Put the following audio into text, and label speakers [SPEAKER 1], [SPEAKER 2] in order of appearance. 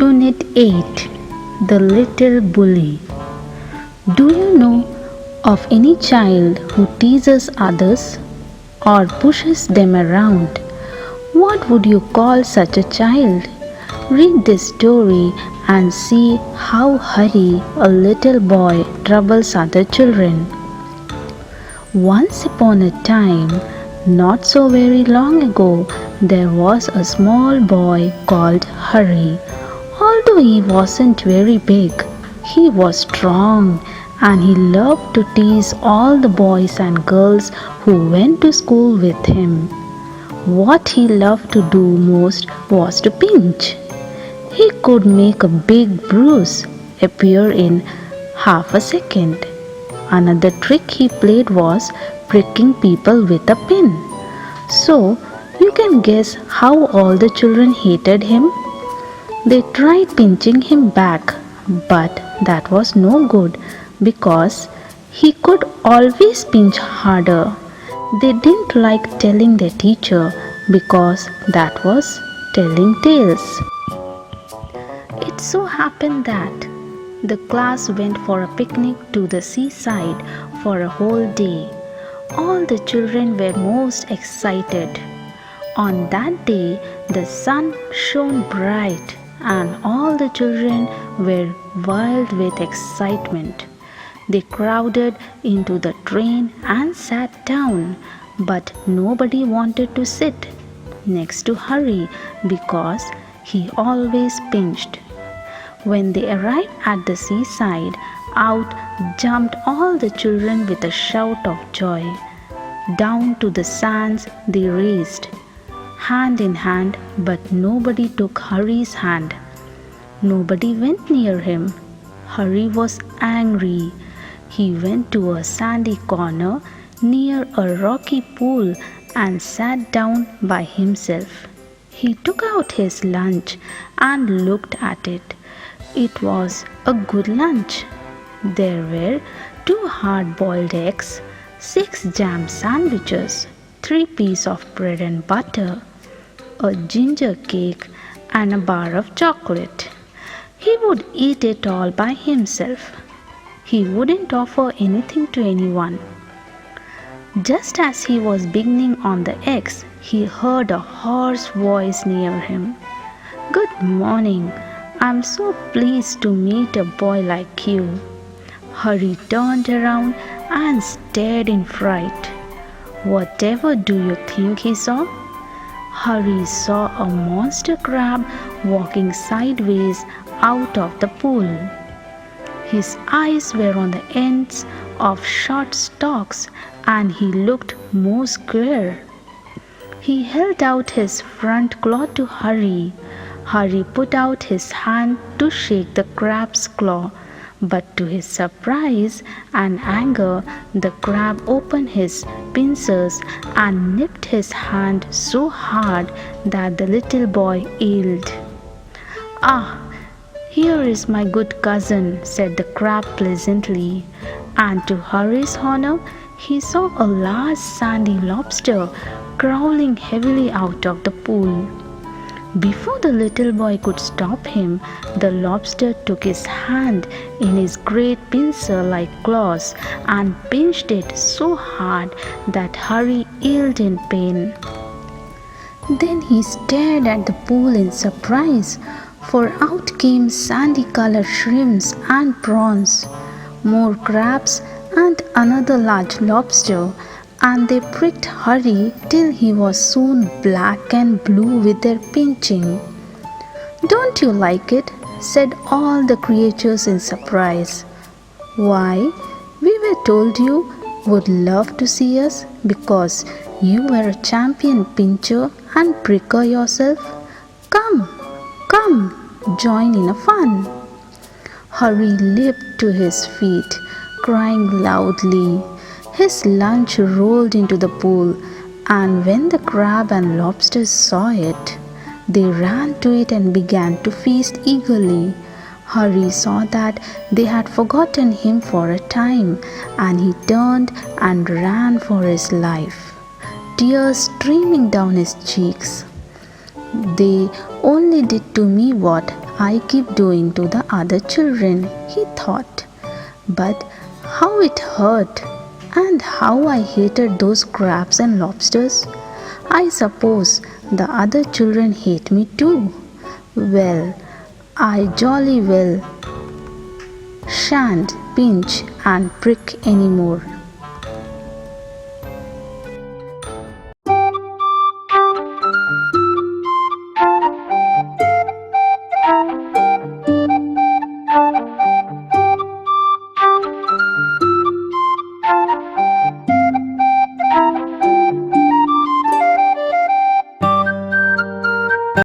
[SPEAKER 1] Unit 8 The Little Bully. Do you know of any child who teases others or pushes them around? What would you call such a child? Read this story and see how Hari, a little boy, troubles other children. Once upon a time, not so very long ago, there was a small boy called Hari. Although he wasn't very big, he was strong and he loved to tease all the boys and girls who went to school with him. What he loved to do most was to pinch. He could make a big bruise appear in half a second. Another trick he played was pricking people with a pin. So, you can guess how all the children hated him. They tried pinching him back, but that was no good because he could always pinch harder. They didn't like telling their teacher because that was telling tales. It so happened that the class went for a picnic to the seaside for a whole day. All the children were most excited. On that day, the sun shone bright and all the children were wild with excitement. They crowded into the train and sat down, but nobody wanted to sit next to Hari because he always pinched. When they arrived at the seaside, out jumped all the children with a shout of joy. Down to the sands they raced, hand in hand, but nobody took Hari's hand. Nobody went near him. Hari was angry. He went to a sandy corner near a rocky pool and sat down by himself. He took out his lunch and looked at it. It was a good lunch. There were 2 hard-boiled eggs, 6 jam sandwiches, 3 pieces of bread and butter, a ginger cake and a bar of chocolate. He would eat it all by himself. He wouldn't offer anything to anyone. Just as he was beginning on the eggs, he heard a hoarse voice near him. "Good morning. I'm so pleased to meet a boy like you." Hari turned around and stared in fright. Whatever do you think he saw? Hari saw a monster crab walking sideways out of the pool. His eyes were on the ends of short stalks and he looked most queer. He held out his front claw to Hari. Hari put out his hand to shake the crab's claw, but to his surprise and anger, the crab opened his pincers and nipped his hand so hard that the little boy yelled. "Ah, here is my good cousin," said the crab pleasantly, and to Hari's honor, he saw a large sandy lobster crawling heavily out of the pool. Before the little boy could stop him, the lobster took his hand in his great pincer-like claws and pinched it so hard that Hari yelled in pain. Then he stared at the pool in surprise, for out came sandy-colored shrimps and prawns, more crabs and another large lobster, and they pricked Hari till he was soon black and blue with their pinching. "Don't you like it?" said all the creatures in surprise. "Why, we were told you would love to see us because you were a champion pincher and pricker yourself. Come, come, join in a fun." Hari leaped to his feet, crying loudly. His lunch rolled into the pool, and when the crab and lobsters saw it, they ran to it and began to feast eagerly. Hari saw that they had forgotten him for a time, and he turned and ran for his life, tears streaming down his cheeks. They only did to me what I keep doing to the other children, he thought. But how it hurt, and how I hated those crabs and lobsters. I suppose the other children hate me too. Well, I jolly well shan't pinch and prick any more.